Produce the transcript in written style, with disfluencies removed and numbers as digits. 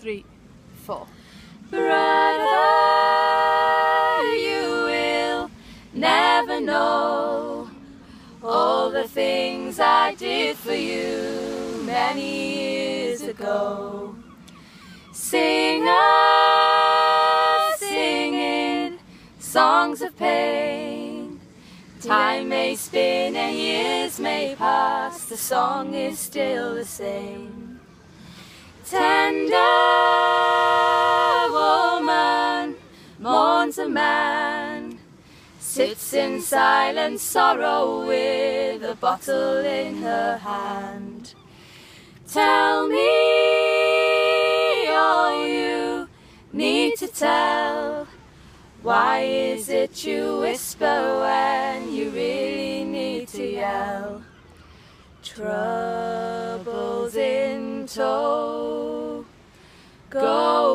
3, 4. Brother, you will never know all the things I did for you many years ago. Singer, singing songs of pain. Time may spin and years may pass, the song is still the same. Tender woman mourns a man, sits in silent sorrow with a bottle in her hand. Tell me all you need to tell. Why is it you whisper when you really need to yell? Troubles in tow, go